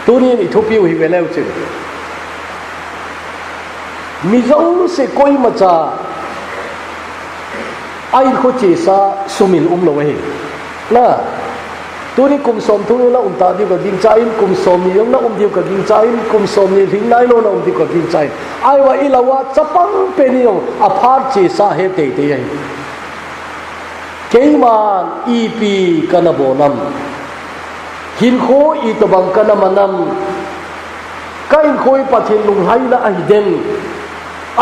tu ni Ethiopia hi veleu che mi zo se koi ma cha ai kho che sa sumil lo he na tu ni kum som thu la ta di ka ding chain kum som ni yong na di ka ding chain kum som ni thing nai lo na di ka ding chain ai wa ilawa chapang pe ni yong a phar che sa he te te ai keiman ipi kana bonam hin kho I to bang kana manam kain khoi pathin lung hai na ai dem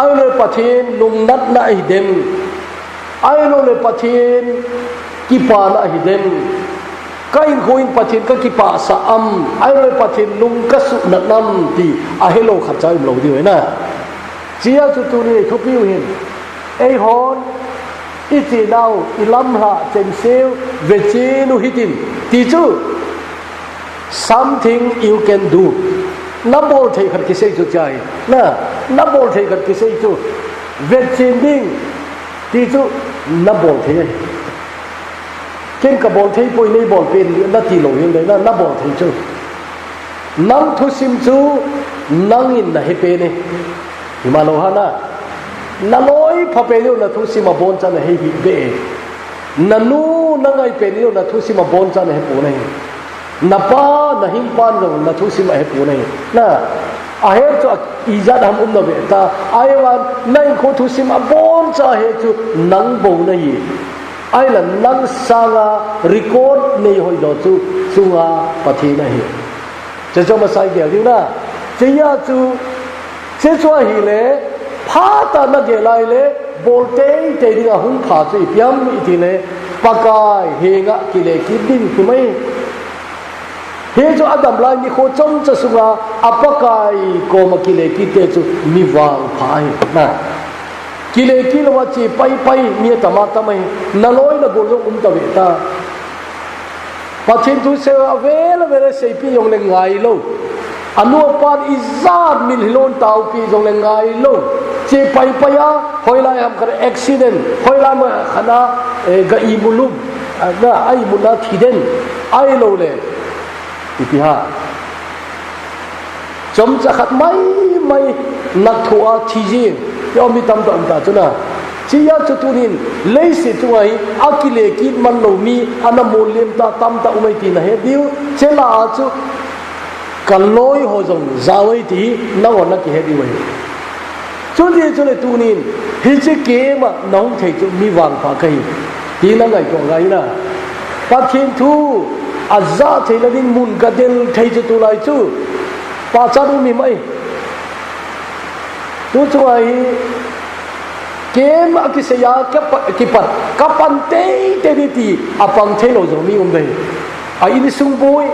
ai le pathin lung nat na ai dem ai lo le pathin ki pa na ai dem kain khoi pathin ka ki pa sa am ai le pathin lung ka su na nam ti a hello khat chai lo di na chia chu tu ni thu piu hin ei hon iti now ilam ha chen sel vechinu hitin ti chu something you can do nabol thei khat ki sei chu chai na nabol thei khat ki sei chu vechin ding ti chu nabol thei ken ka bol thei poi nei bol pen na ti lo hin na nabol thei chu nang thu sim chu nang in na he pe ne himalo ha na na loi pha pe lu na thu sim a bon chan he hi be na nu na ngai pe lu na thu sim a bon chan he pu nei na pa na him pan ro na thu sim a he pu nei na a he chu izat ham na be ta ai wan nai kho thu sim a bon cha he chu nang bo nei ai là nang sanga record nei hoi do chu chunga pathi na hi che cho ma sai ge liu na che ya chu che chua hi le pha ta na ge lai le bol te te ding a hung pha chu piam I ti le pakai he nga ki le ki ding ki mai he chu adam lai ni kho chom cha sunga apakai ko ma ki le ki te chu mi wang pha hi na ki le ki lo wa chi pai pai mi ta ma ta mai na loi na bol zo ta ve ta pathin tu se avel vele sei pi yong le ngai lo anu pan izat mil hilon tau pi jong le ngai lo che pai paya hoi lai ham kar accident hoi lai ma khana ga I bulum na ai muna thiden ai lo le ipiha chom cha khat mai mai nak thua thiji yo mi tam ta chuna chia chu tunin lei se tuai akile ki man lo mi ana molim ta tam ta umai ti na he diu chela chu kaloi ho jong zawai ti na won na ki he diu chu je chu le tunin hi che ke ma nong thei chu mi wang pha kai ti na ngai ko ngai na pa thin thu azza thei la din mun ka del thei chu tu lai chu pa cha du mi mai tu chu ai kem akiseya kipat kapan te ni ti apang thelo zo mi dei a ini sung boy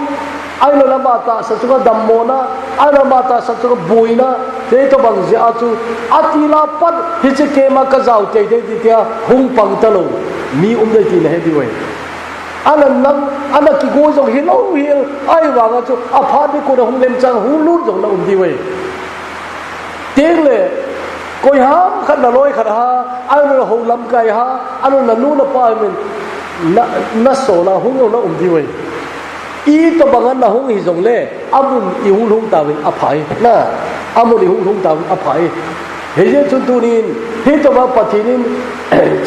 ai lo lama ta sa chu dammona ai lama ta sa chu boina te to bang ja chu atila pat hi che kema ka zau te de ti tia hung pang ta lo mi dei ti na he di wei ana nam ana ki go zo hi lo hi ai wa ga chu a pha de ko hung lem chang hu lu zo na di wei teng le koi ham khat na loi khat ha anu ho lam kai ha anu na nu na pa men na so na hung na di wei I to bangan na hung hi jong le amun I hung ta wen aphai na amun I hung ta wen aphai he je chun tunin he to ba pathinin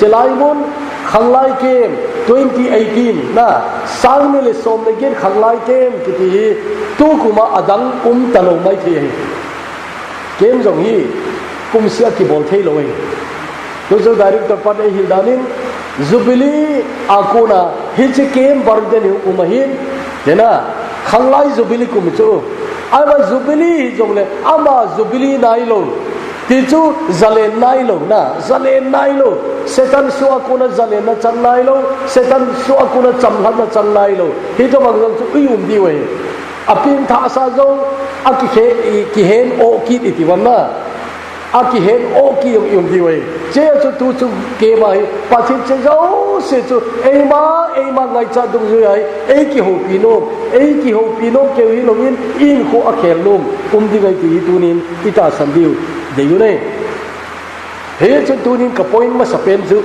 chelai mon khanglai kem 2018 na sang me le som le gen khanglai kem ki ti tu kuma adang talo mai the kem jong hi kum sia ki bol thei loi to zo director pat e hildanin zubili akuna hich kem barden umahin dena khanglai zubili kum chu ama zubili jongle ama zubili nai lo ti chu zalen nai lo na zalen nai lo setan su akuna zalen na chan nai lo setan su akuna chamhan na chan nai lo hi to bang chu di we apin tha sa zo akhe ki hen o ki ti wana aki hen o ki yong di wei che chu tu chu ke mai pa chin che zo se chu ei ma ngai cha dung ju ai ei ki ho pi no ke wi lo in kho a khel lum di gai ti tu nin ita san diu de yu ne he chu tu nin ka point ma sa pen chu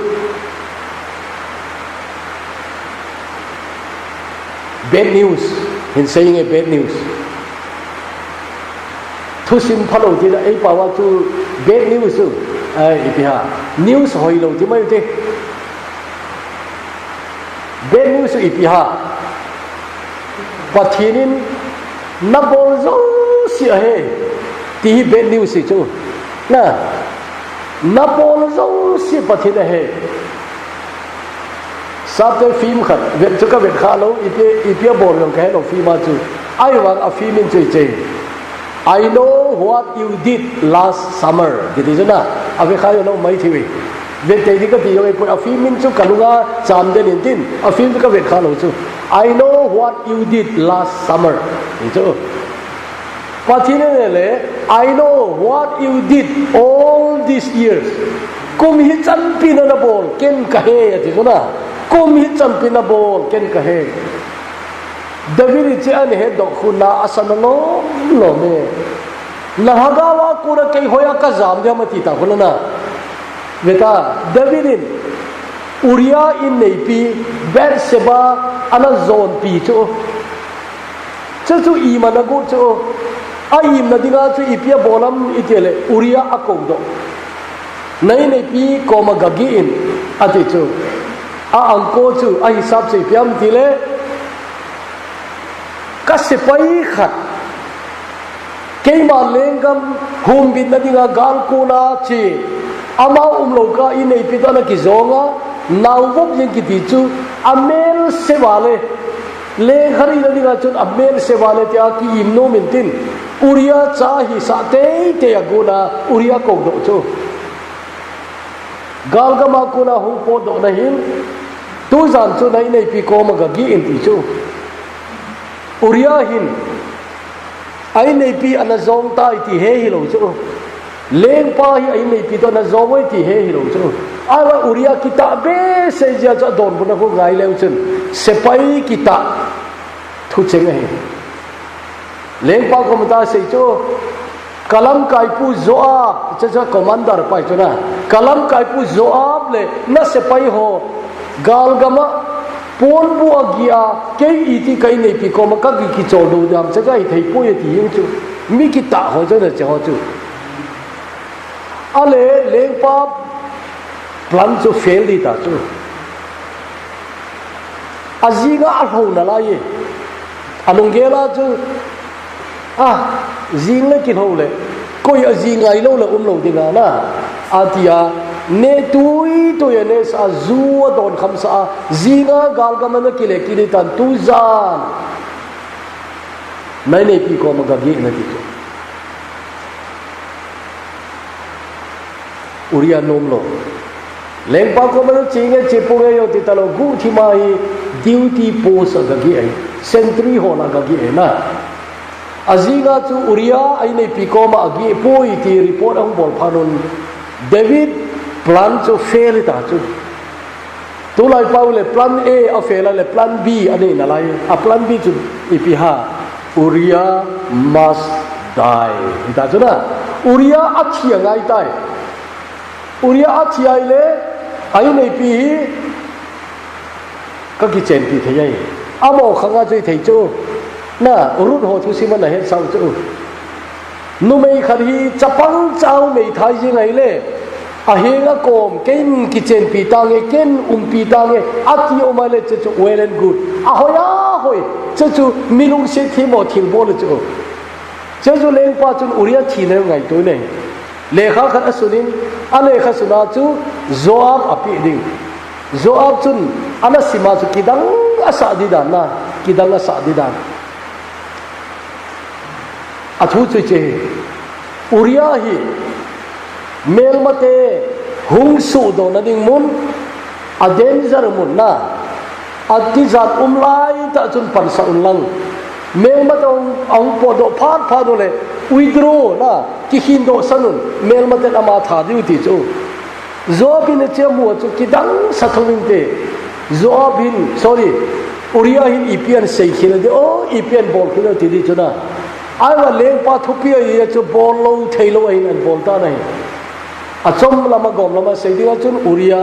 bad news in saying a bad news ทุสิมพะโลที่ไอ้ป่าวจูเบสนิวส์ไอ้พี่ฮะนิวส์หอยโลที่ไม่รู้ที่เบสนิวส์อีพี่ฮะปัจจุบันนับบอลจูเสียเหที่เบสนิวส์จูนะนับบอลจูเสียปัจจุบันเหสับเตฟิล์มขัดเวทจุกเวทขาโลอีพี่บอลยังแค่โลฟิล์มมาจูไอ้วังอฟิล์มินจุยเจI know what you did last summer ดีๆจ้ะนะอาไปขายเราไม่ทีวีเวทีนี้ก็ที่ยังไงพูดอาฟิมินจุกันลุงอ่ะจำได้นิดๆอาฟิมินก็เวทขายเราจู I know what you did last summer นี่จูปัจจุบันเนี่ยเลย I know what you did all these years กุมหิจันปีนันบอลเก่งกะเฮดีจ้ะนะกุมหิจันปีนันบอลเก่งกะเฮดาวิดจะอันเหตุดอกคุณนาอัศนโลโลเมนะฮะกาวากูระเกยหอยกะจามเดียมาติตาคนนั้นเวตาดาวิดอุริยาอินเนปีเบรเซบาอันนั้นโซนปีจูอีมันกูจูอาอิมนาดิงาจูอีพีบอลัมอิเตเลอุริยาอักงโดในปีโกมากากีอินอติจูอังโกจูฮิซับสิพิมติเลก็สิไปขัดเกี่ยมาเลี้ยงกันหุมบินนั่นเองกาลกูนาชีอามาโลกาอินในพิธานักกิจงานาวบยังกิติจูอเมลเซวาเลเลี้ยงฮารีนั่นเองจุดอเมลเซวาเลที่อากีอิมโนมินตินอุริยาจ้าฮิสัตเตยกูนาอุริยาโกดจูกาลกามากูนาหุบโพดนะฮินตูจันจูในพิโกมากกีอินติจูอุริยาหินไอ้ในปีอันนั้นจงตายที่เฮฮิโลจูเลี้ยงป้าhiไอ้ในปีตอนนั้นจงไว้ที่เฮฮิโลจูไอ้ว่าอุริยากิตาเบสเซียจะโดนบุญกูไงเลวจนเสไปกิตาทุเจงเฮเลี้ยงป้าก็มันตาเสียจูกลัมไก่ปูโจอาบจะคอมมานดาร์ไปจูนะกลัมไก่ปูโจอาบเลยน่าเสไปโฮกาลกามาปนบัวกีอาเกยอีที่ใครในปีก็มากักกิจโจดูดามจะก็ไอ้ไทยปุ่ยที่ยังจูมีกิตาหัวใจเนี่ยจะหัวจูอะไรเลี้ยงป้าพลันจูเฟลดีตาจูอาจีก็อัลหูนั่นละยี่อันนงเกล้าจูจีนเลยกินหูเลยก็ยังจีนไงโลเลยโลดีงานะอาทิยาเนตุยตัวยันเนสอาจูโดนคำสาจีงากาลกามันกิเลกิริตันตุจานไม่ในปีก็มันก็เกี่ยนติดอุริยานมโลเลี้ยงป้าก็มันจริงๆจีบเลยอยู่ติดตลอดกูที่มาฮีดิวตี้โพสก็เกี่ยนเซนทรีโฮน่าก็เกี่ยนนะอาจีงาจูอุริยาไอในปีก็มาเกี่ยนพูดที่รีพอร์ตของบอลพานุนเดวิดplan tu fail ta tu tu lai pau le plan A a fail le plan B ane na lai a plan B tu ipiha Uriah must die ita tu na Uriah achia ngai tai Uriah achia le ai nei pi ka ki chen pi thei amo khanga chei thei chu na urut ho thu siman na he sau chu nu mei khari chapang chau mei thai ji ngai le ahinga kom ken kitchen pitange ken pitange ati omale chu well and good ahoya hoi chu milung se thimo thingbo le chu leng pa chu uria thine ngai tu nei lekha khat asunin alekha suna chu zoab api ding zoab chun ana sima chu kidang asa didan na kidang asa didan athu chu che uria hi mel mate hung su do na ding mun a danger mun na ati zat lai ta chun pan sa unlang mel mate ong po do phat do le withdraw na ki hin do sanun mel mate ama tha diu ti chu zobin che mu chu kidang sa thawin te zobin sorry uria hin ipian sei khina de o ipian bol khina ti di chu na ai wa leng pa thupia ye chu bol lo thailo ai an bol ta nai achom lama gom lama seidinga chun uria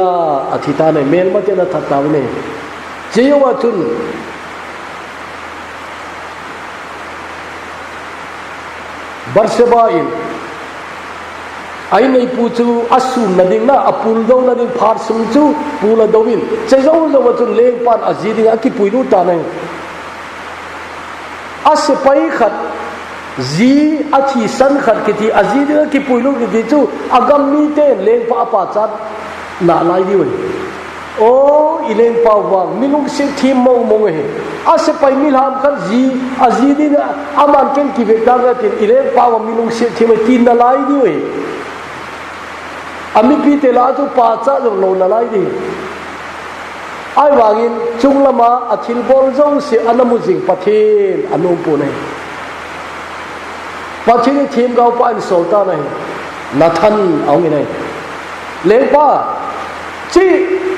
athita ne mel mate na thatta ne jewa chun บ Barseba in ai nei pu chu asun na ding na apul do na ding phar sum chu pula dowin chezong zo chun leng pan aziding aki puilu ta nai ase pai khat zi achi san khat kiti aziding ki puilu ki chu agam mi te leng pa pa chat na lai di wei o ileng pa wang minung se thim mo mo he ase pai milham khat zi aziding aman ken ki ve ta ga tin ileng pa wa minung se thim tin na lai di wei ami pi te la tu pa cha lo lo na lai di ai wangin chung lama athil bol zong se anamu jing pathin anu pu nei pathin thim gau pa an sol ta nei na than au ngi nei leng pa chi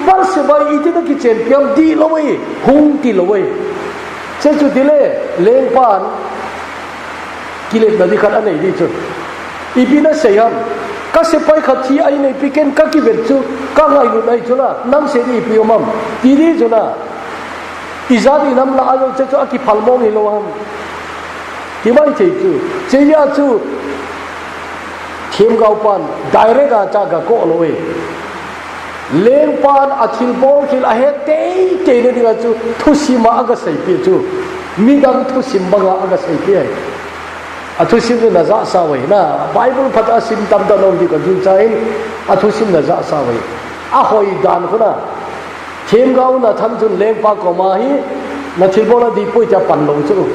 bar se bai iti na ki champion di lo wei hung ti lo wei che chu ti le leng pan kilet na di khat anei di chu ipi na seyam ka se pai khathi ai nei piken ka ki vet chu ka ngai lu nai chula nam se di pi omam ti di chuna izadi nam la ayo che chu aki phalmong hi lo ham ti mai che chu che ya chu thim gau pan direct a cha ga ko lo we leng pan athil bol khil a he te ne dinga chu thusima aga sei pi chu mi dang thusim banga aga sei pi ai athu sim na za sa wei na bible phat asim tam da nom di ka ju chai athu sim na za sa wei a hoi dan ko na thim gau na tham chun leng pa ko ma hi na thil bol di poi cha pan lo chu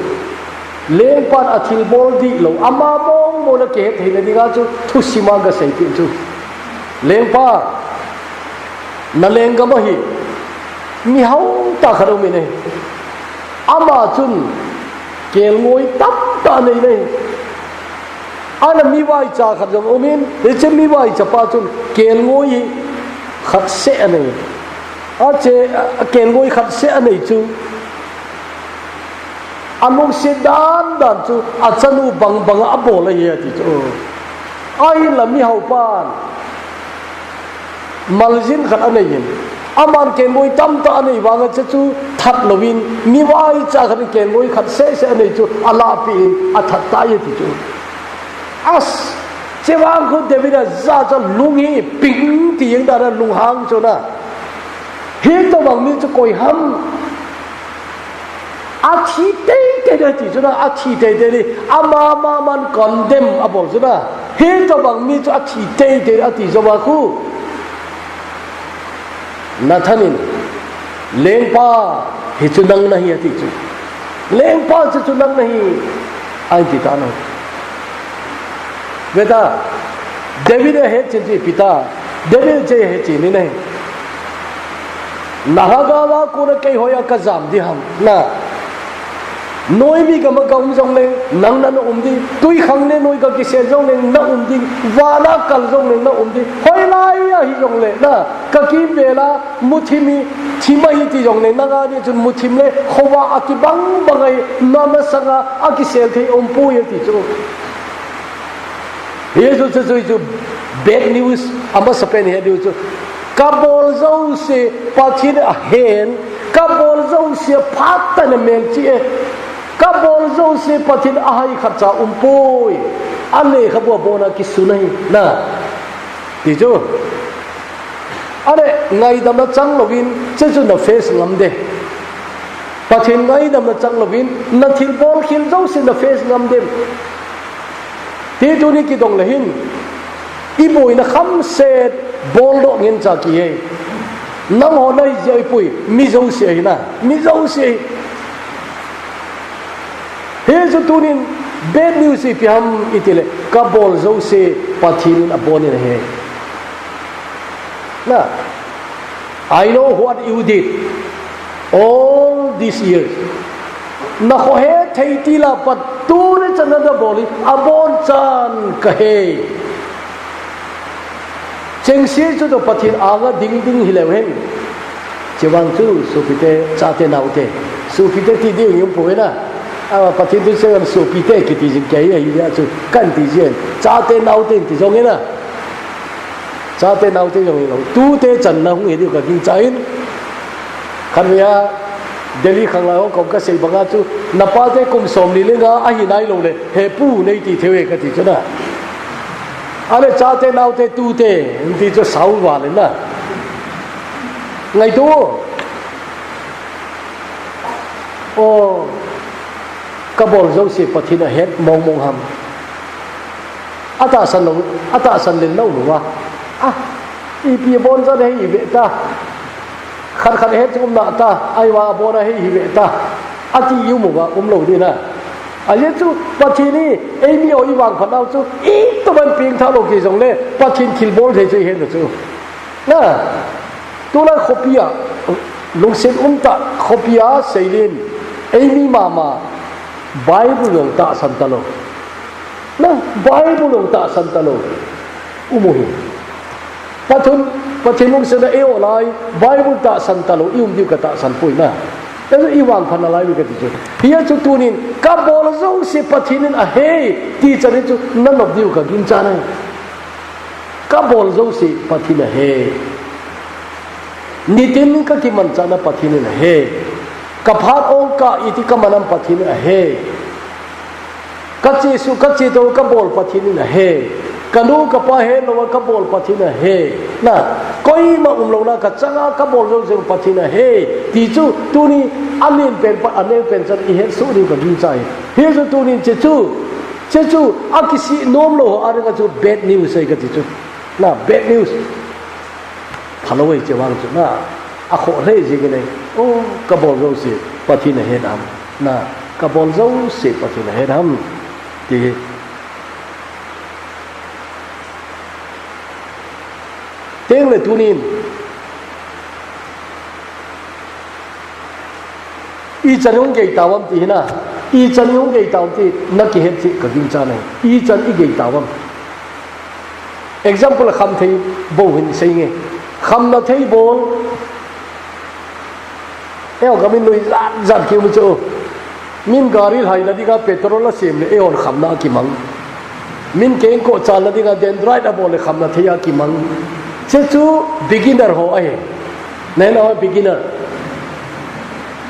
leng pan athil bol di lo ama mong mo na ke thei na di ga chu thu sima ga sei pi chu leng pa na leng ga ma hi mi hau ta kharo mi nei ama chun kel ngoi tap ta nei nei ana mi wai cha khat jong omin le che mi wai cha pa chun kel ngoi khat se anei a che kel ngoi khat se anei chu among se dan chu a chanu bang bang a bol ye ti chu ai la mi hau pan maljin khat anei yin aman ken moi tam ta anei wanga che chu that lovin mi wai cha khat ken moi khat se se anei chu ala pi a that ta ye ti chu as che wang khu devina za cha lungi ping ti yang da lung hang chu na he to wang mi chu koi ham a thi te te ti chu na a thi te te ni ama ma man condemn abol chu na he to wang mi chu a thi te te a ti zo wa khu na thanin leng pa hi chu nang nahi ati chu leng pa chu nang nahi ai ti ta no beta david he chin ti pita david je he chin ni nahi nahagawa ko na kai hoya ka jam di ham na noi mi ka ma kaum jong le nang na no di tui khang ne noi ka ki se jong le na di wala kal jong le na di hoi lai ya hi jong le na ka ki bela muthimi thimai ti jong le na ga ni chun muthim le khowa akibang bangai na ma sanga akisel thei pu ye ti chu yesu chu bad news ama sapen he du chu kabol zo se pathin a hen kabol zo se phat ta na mel chi kabol zo se pathin a hai khacha pui ane khabo bona ki sunai na ti chu are ngai dam na chang lovin che chu na face ngam de pathin ngai dam na chang lovin na thil bol khil zo se na face ngam de ti tu ni ki dong le hin i boi na kham se bol do ngin cha ki he nang ho nai jai pui mi zo se na mi zo se he zo tu nin bad news if ham itile ka bol zo se pathin a bon in he na I know what you did all these years na ho he thei ti la pat tu ne chana da boli abon chan ka he cheng si chu to pathin aga ding ding hilew hen chewang chu su pite cha te nau te su pite ti di yum pu na a pathin tu se su pite ki ti jing kai ai ya chu kan ti jen cha te nau te ti jong na cha te nau te jong lo tu te chan na hu e di ka king chain khan ya Delhi khang lai Hong Kong ka sei banga chu napa te kum som li lenga a hi nai lo le he pu nei ti thewe ka ti chuna ale cha te nau te tu te ti cho sau wa le na ngai tu o ka bol zo se pathina het mong mong ham ata san len lo wa i pi bon za dei i ve ta khar khar het um na ta ai wa bona hei hi ve ta ati yu mu wa lo di na ale chu pathini ei mi o i wang phanau chu i to ban ping tha lo ki jong le pathin thil bol the che hen chu na tu la khopia lungsen ta khopia seilin ei mi mama Bible long ta san ta lo na Bible long ta san ta lo umuhi pathin lungsen na eo lai Bible ta san ta lo ium diu ka ta san pui na Tapi iwang panalai begitu tu. Dia tu tunin kabol zong si pathinin ahe ti cari tu nanop diu ka gincana. Kabol zong si pathin ahe. Nitin ka kiman cana pathinin ahe. Kaphat ong ka iti kamanam pathinin ahe. Kaci to kabol pathinin ahe. Kanu kapahe lawa kabol pathina he na koi ma umlona ka changa kabol zo zo pathina he ti chu tuni anin pen chan I he su ni ka gi chai he zo tuni che chu akisi nom lo ar ga chu bad news sai ka ti chu na bad news phaloi che wang chu na a kho re ji ge nei o kabol zo se pathina he nam na kabol zo se pathina he nam ti tiếng là tu nín y chân không gây tạo âm tí na y chân không gây tạo tí nó kì hết chị cả kinh cha này y chân y gây tạo âm example là khăm thấy bầu hình xây nghe khăm nó thấy bầu eo cả mình nuôi dạn kêu một chỗ mình gari hay là đi cả petrol là xem này eo khăm nó kì măng mình kén cổ cha là đi cả dendrite là bầu là khăm nó thấy kì măng Cecu beginner ho ai, nên là beginner.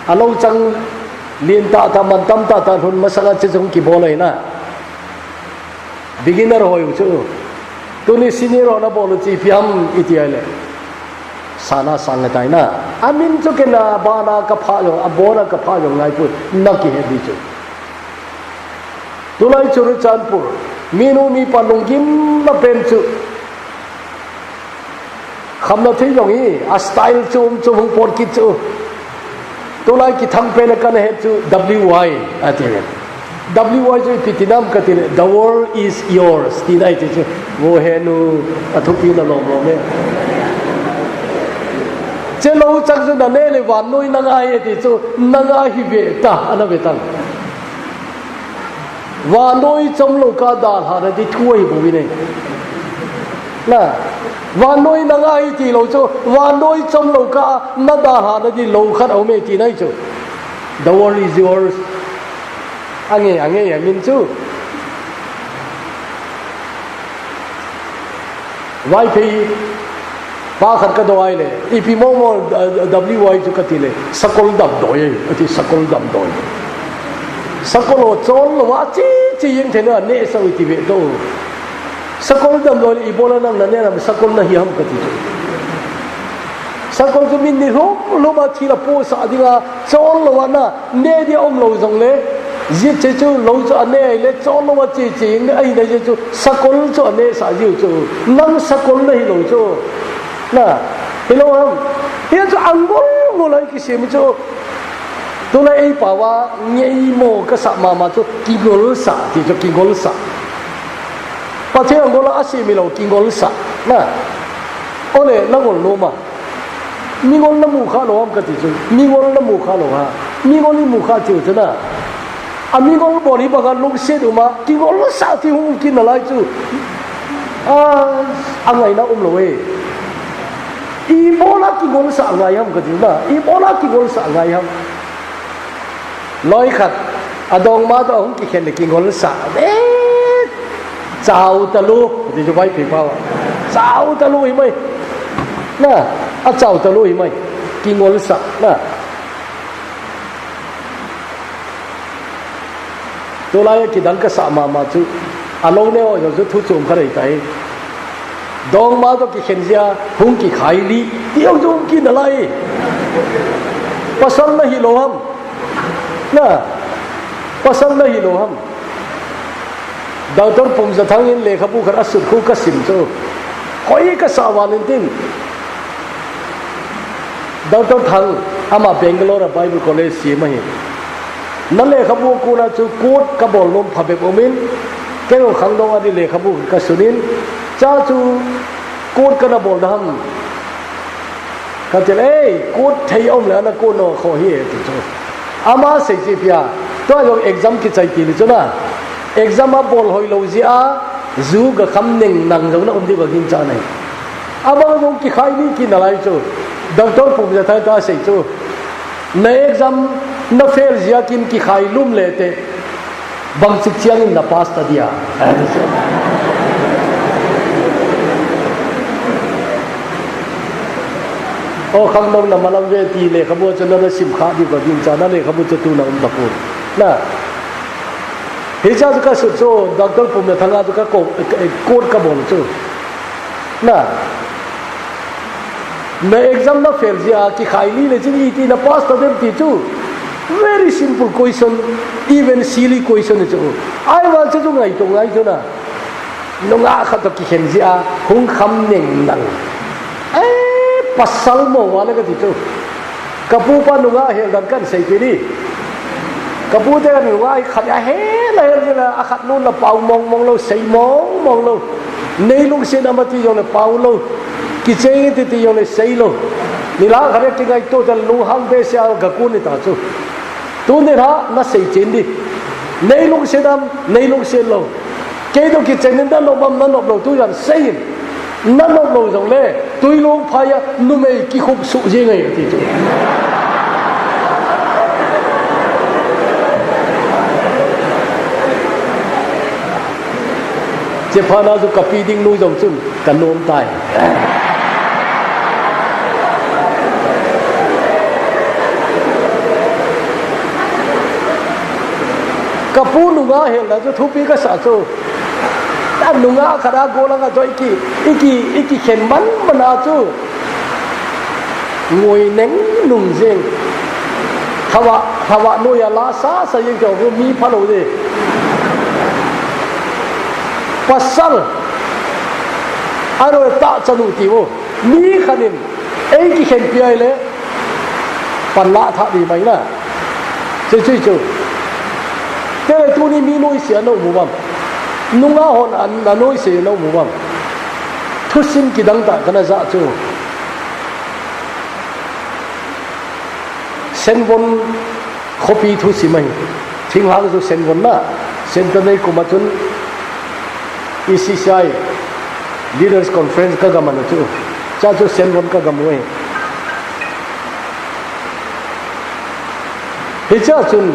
Alo chang liên ta mantam ta hun masala cecung kibolai na. Beginner ho yu cu. Tu ni senior na bolu ci piam itiale. Sana sangatai na. Amin cu kena bana kapayong abora kapayong ngai pun naki hedi cu. Tulai curu campur minu mi panunggim na pencu. Kham na thấy giống ý, style chum hung port kit chu, tôi lại cái thằng bên cái này chu WY, thế WY chu pitinam cái thế the world is yours, tí này chu, vô henu, thúc pin là lom mẹ, chế lâu chắc chu là nè lấy ván nuôi năng ai thì chu năng ai hi về ta, anh về tăng, ván nuôi trong lâu cả đàn hà là đi thui bố vi này, na và nuôi năng ai thì lâu cho và nuôi trong lâu cả nó đã hà nó đi lâu khát ông mẹ thì này chứ the world is yours anh nghe mình chứ vài phi ba khát cái đồ ai này ipi mong WY chứ cái này sakol đầm đồi thì sakol đầm đồi sakol ở chỗ là chỉ những thế nào nè sao thì vậy đâu Sakol dam lori ibola nang nane na sakol na hiyam kati. Sakol tu min ni lo ma thila po sa dinga chol lo wana ne dia lo jong le zit che chu lo cho ane le chol lo wa chi chi ne ai ne chu sakol cho ane sa jiu chu nang sakol na hi lo chu na hello ham hian chu angol mo lai ki sem chu tu lai ai pa wa ngei mo ka sa ma chu ki gol sa ti chu ki gol sa Pathé ang gola asimilo kingol sa na ole nangol loma mingol na mukha lo am kati chu mingol na mukha lo ha mingol ni mukha chu chana amingol bori baga lung se duma kingol sa ti hum kin lai chu angai na lo e ibola kingol sa angai ham kati na ibola kingol sa angai ham loi khat adong ma to hum ki khen kingol sa chào ta lu thì cho vay phải bao chào ta lu hi mày nè chào ta lu hi mày kinh ngôn sa nè ตัวไรกิดังก็สามาจูอารมณ์เนี่ยว่าจะทุจริตอะไรไปดองมาต้องกิเห็นเสียหุ่งกิขายลีเดี๋ยวจะกินอะไรปัสสันไม่หิโลหัมนะปัสสันไม่หิโลหัมดาวต้นปุ่มจะทั้งยินเลยครับผู้กระสุนคู่กระสิมโจคอยก็สาวานินตินดาวต้นทั้งอามาเบงกลอร์ไบเบิลคอลเลจสีมาเห็นนั่นเลยครับผู้กูน่าจะกูดกระบอกลมพับเบกอมินแค่ขังดองอดีเลยครับผู้กระสุนินจ้าจูกูดกระบอกดำเขาจะเอ้กูดไทยอมแล้วนะกูโน่ขอเฮียติโจอามาเสียจีพิอาตัวอย่างเอ็กซัมกิจใจตีลิจ้านะเอ็กซัมมาบอลหอยโลจีอาจูกับคำหนึ่งนั่งตรงนั้นอมดีกว่ากินจานไหนอาบางตรงกี่ใครนี่กินอะไรโจดาวต้นผมจะทำตัวเสียโจในเอ็กซัมนับเฟลจีอากินกี่ใครลุ่มเละเตะบางสิ่งที่ยังนับพาสตัดยาโอ้ข้างนอกน่ะมาลำเวทีเลยขบวนจะนั่งสิมขาดีกว่าดินจานั่นเลยขบวนจะตูน่ะตะโกนน่ะเฮ้ยจ้าจะก็สุดโซ่ดักต้นผมเนี่ยทางอาจะก็โกดกระบอกโซ่น่ะใน exam น่ะ fail จีอากี่ขายนี่เลยจริงอีที่น่ะ pass ตัวเดิมที่จู very simple question even silly question จูไอ้วันจะจูไงตรงไงจูน่ะน้องอาเขาตะกี้เห็นจีอาคงคำหนึ่งนั่งpasal mo wala ka dito kapu pa nunga heldan kan sei pini kapu te kan nunga ai khaya he la la akhat nun la pau mong lo sei mong lo nei lung se namati yo le pau lo ki chei ti ti yo le sei lo ni la khare ti ngai to dal lu hang be sia ga ku ni ta chu tu ne ra na sei chen di nei lung se dam nei lung se lo ke do ki chen da lo bam na lo tu yan seiนั่นเราลงตรงเล่ตุยลงพายนุ่มเอกี่ขบสุเจงไงที่จุเจ้าพานาจุกับปีดิ้งนุ่ยจงจุนกันโน้มตายกับปูนุ่งอาเห็นแล้วจะทุบปีก็สะโจอันนุ่งอาขราโกลังก็ตัวอีกเข็นมันอาจูงวยเน่งนุ่งเสียงทว่าโนยาลาซาสยังเจ้าก็มีพะโลดิปัสสัลอารมณ์ตาจนุติโอมีขนินอีกเข็นเปียเลยปันละทัดีไหมล่ะช่วยจูแต่ตัวนี้มีน้อยเสียโนหมู่บ้านนุ่งอาหอนอันน้อยเสียโนหมู่บ้านทุสิมกิดังตากันนะจ๊ะจูเซนวนขบีทุสิมัยทิ้งหางจูเซนวนนะเซนตันในกุมาจุนECCI Leaders Conference ก็กำมันจูจ้าจูเซนวนก็กำมวยเฮ้ยจ้าจุน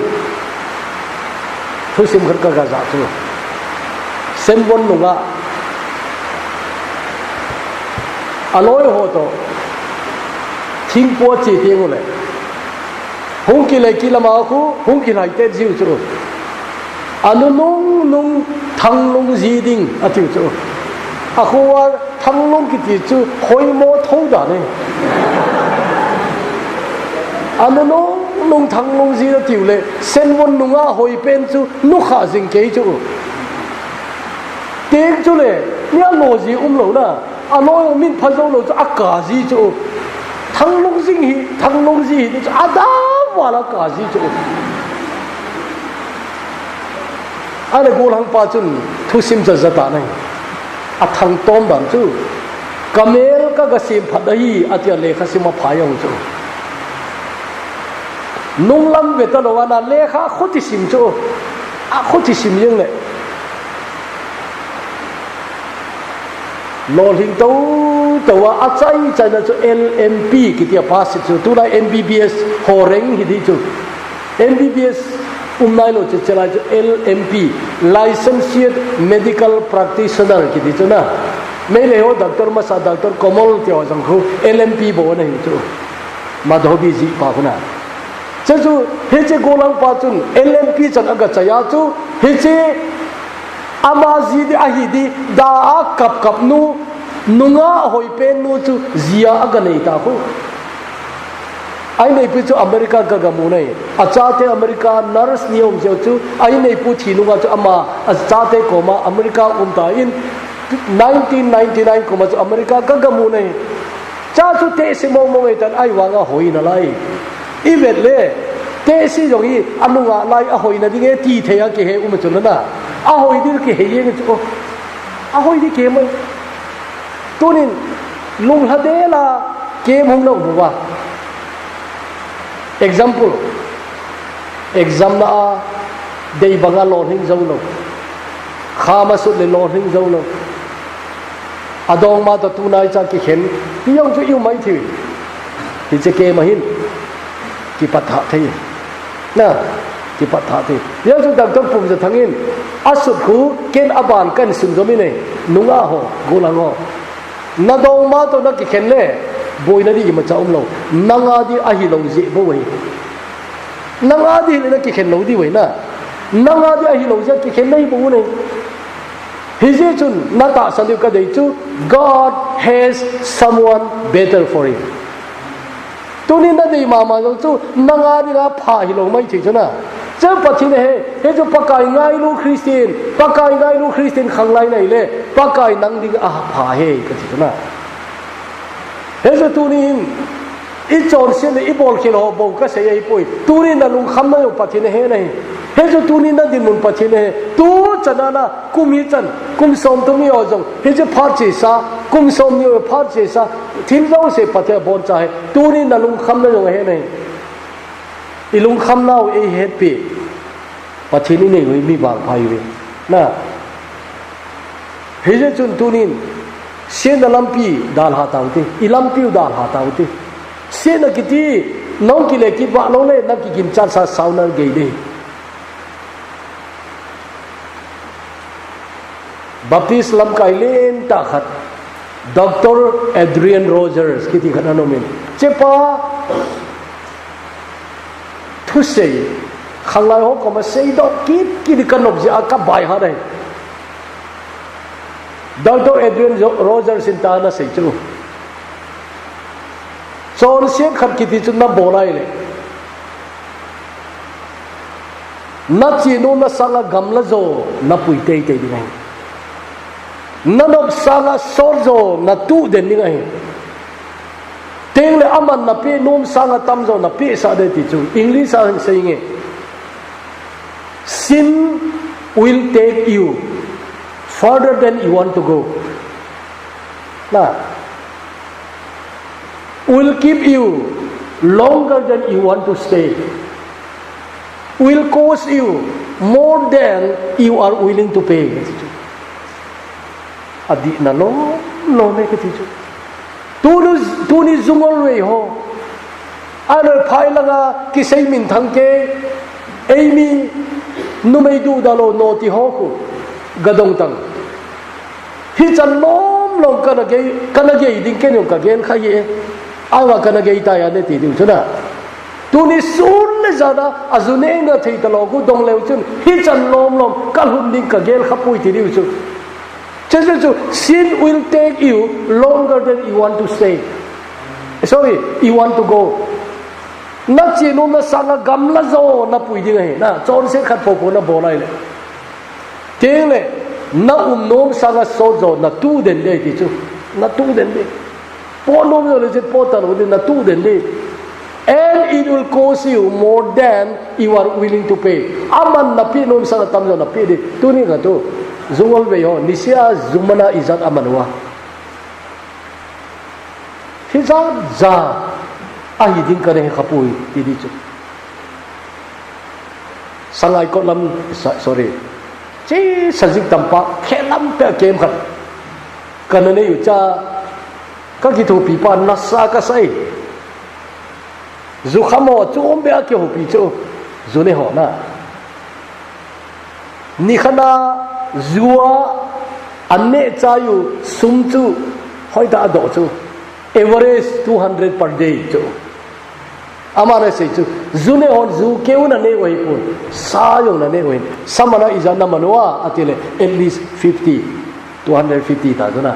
ทุสิมขันก็กระจาจูเซนวนนุ่งอาอร่อยหัวโตทิ้งปวดจีทิ้งเลยหุ่งกิเลกิลมาคูหุ่งกิเลเตจิวจูอันนุ่งทั้งนุ่งจีดิ้งอติวจูอาคูว่าทั้งนุ่งกิติจูหอยโมทูดานี่อันนุ่งทั้งนุ่งจีอติวเลยเส้นวันนุ่งอาหอยเป็นจูนุขาสิงเกจูเด็กจูเลยเนี่ยโลจีเหล่าน่ะอร่อยมินพันธุ์เราจะอากาศจูทั้งลงสิงหีทั้งลงสิหีจะอาดาวว่าละอากาศจูอะไรกูหลังป้าจุนทุสิมจะตาเนี่ยอัทั้งต้มดันจูกาเมลก็กสิมพัดยีอัตยาเลขสิมาพายองจูนุ่งลำเวทโลวานาเลขาขุติสิมจูขุติสิมยังเลยโลหิงโตแต่ว่าอาศัยใจนั้นจู LMP กิติภาษิตจูตัวนั้น MBBS โหเร่งหิดีจู MBBS นายโลจะเจริญจู LMP Licensed Medical Practitioner กิติจูนะไม่เลยว่าด็อกเตอร์มาสาด็อกเตอร์คอมมอลที่ว่าจังคู LMP บอกว่านี่จูมาดูบีจีปากนะ chứ chú hết chế cô lăng pa chun LMP chân aga chaya chú hết chế amazi đi ahi đi đã cặp nu nunga hồi pen nu chú zia aga này ta ko ai này pu chú America gagamu này achate America nurse niom jo chú ai này pu thi nunga chú ama achate koma America ta in 1999 koma chú America gagamu này cha chú te se mong mong tan ai wanga hoi na lai ivet le te si jong hi anunga lai a hoi na dinge ti theya ke he chun na a hoi dir ke he ye chu a hoi di ke mai tunin lung ha de la ke mong lo wa example exam na dei banga lon hing zo lo kha ma su le lon hing zo lo adong ma to tu nai cha ki khen ti yong chu yu mai thi ti che ke ma hin ki patha thei na ki patha thei ya chu dang tong pum ja thangin asut khu ken aban kan sun zo mi ne nunga ho golang ho na dong ma to na ki khen le boy na di ma cha lo nanga di a hi lo ji bo wei nanga di le na ki khen lo di wei na nanga di a hi lo ja ki khen nei bo ne Hiji chun nata sandiu ka dei chu God has someone better for him. Tunin na dei mama lo chu nanga di la pha hi lo mai thi chuna. Cha pathin he chu pakai ngai lu Christian khang lai nei le pakai nang ding a pha he ka thi chuna. He chu tunin I chon sin I bol khilo bo ka se ai poi tunin na lung kham na yo pathin he nei. He chu tunin na din mun pathin he tu chanana kum hi chan kum som tu mi o jong he chu phar chi sa kum som ni o phar chi sa thin lo se pathe bon cha he tunin na lung kham na yo he nei I lung kham na o e happy pathin ni nei oi mi bang phai we na he chu chun tunin sen na lampi dal ha taw ti I lampi dal ha taw ti sen na kiti nong ki le ki ba lo le na ki kim chan sa sau na ge de Baptist lam kailen ta khat Dr. Adrian Rogers kiti khana nomin chepa thu sei khanglai ho ko ma sei do ki kanop ja ka bai ha dai Dr. Adrian Rogers in ta na sei chu chon sian khat kiti chu na bolai le na chi no na sanga gamla zo na pui tei tei ding nanop sanga sorzo na tu den ni ngai tengle aman na pe nom sanga tamzo na pe sa de ti chu English are saying it sin will take you further than you want to go na will keep you longer than you want to stay will cost you more than you are willing to pay adi na lo me ka ti chu tu ni zungol we ho ano phai langa ki sei min thang ke eimi numei du da lo no ti ho ku gadong tang hi chan lom kana ge ding ken yo ka gen khai e awa kana ge ta ya ne ti du chuna tu ni sun le zada azune na thei ta lo ku dong le chun hi chan lom kal hun ding ka gel khapui ti du chu sin will take you longer than you want to stay. Sorry, you want to go. Na chi no na sanga gamla zo na pui ding he na chon se khat pho na bolai le. Teng le na nom sanga so zo na tu den de ti chu. Na tu den de. Po nom zo le je po ta no de na tu den de. And it will cost you more than you are willing to pay. Aman na pi nom sanga tam zo na pi de. Tu ni ga tu. Zungol be ho nisia zumana izat amanwa hiza za ahi ding kare khapui ti di chu sangai ko lam sorry chi sajik tampa khelam pe kem khat kanane yu cha ka ki thu pi pa na sa ka sai zu khamo chom be ke ho pi chu zu ne ho na ni khana Zua anne chayu sumchu hoida do chu average 200 per day chu amana sei chu zune hon zu keu na ne oi pun sa yong na ne oi samana iza na manwa atile at least 50 250 ta na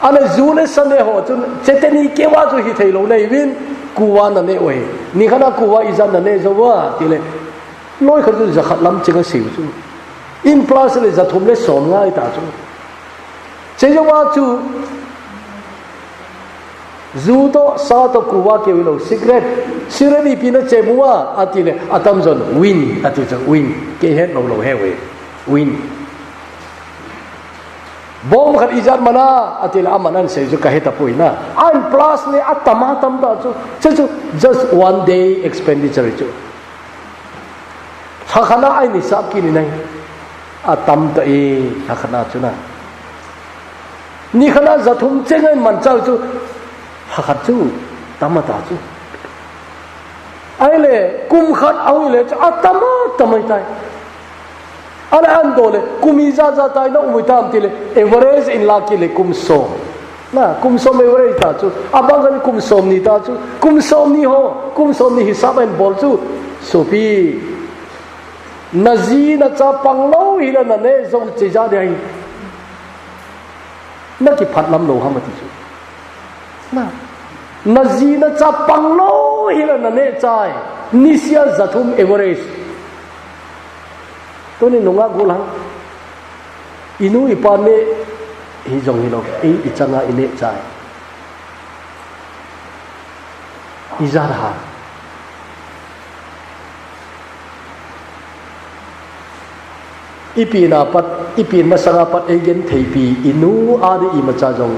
ale zune sane ho chu cheteni kewa chu hi thailo nei win kuwa na ne oi ni khana kuwa iza na ne zowa tile loi khar chu zakhat lam chinga siu chu in plus le za thum le som ngai ta chu chejawa chu zuto sa to kuwa ke wilo secret sirani pina chebua atile atamzon win atile win ke het lo lo hewe win bom khat izat mana atile amanan se ju ka heta puina an plus le atama tam da chu just one day expenditure chu thakana ai ni sab ki ni nai atam ta e thakana chu na ni khana zathum chengai man chau chu hakhat chu tamata chu ai le kum khat au le atama tamai tai ala andole kumiza za tai no mutam tile average in la ki le kum so na kum so me average ta chu abang kum so ni ta chu kum so ni ho kum so ni hisab en bol chu so pi nazi na cha panglo hi la na ne zo che ja de ai na ki phat lam lo ha ma ti chu na nazi na cha panglo hi la na ne chai nisia zathum average to ni nunga gulang inu ipan me hi jong hi lo ei ichanga ine chai izarha ipina pat ipin masanga pat again theipi inu adi imacha jong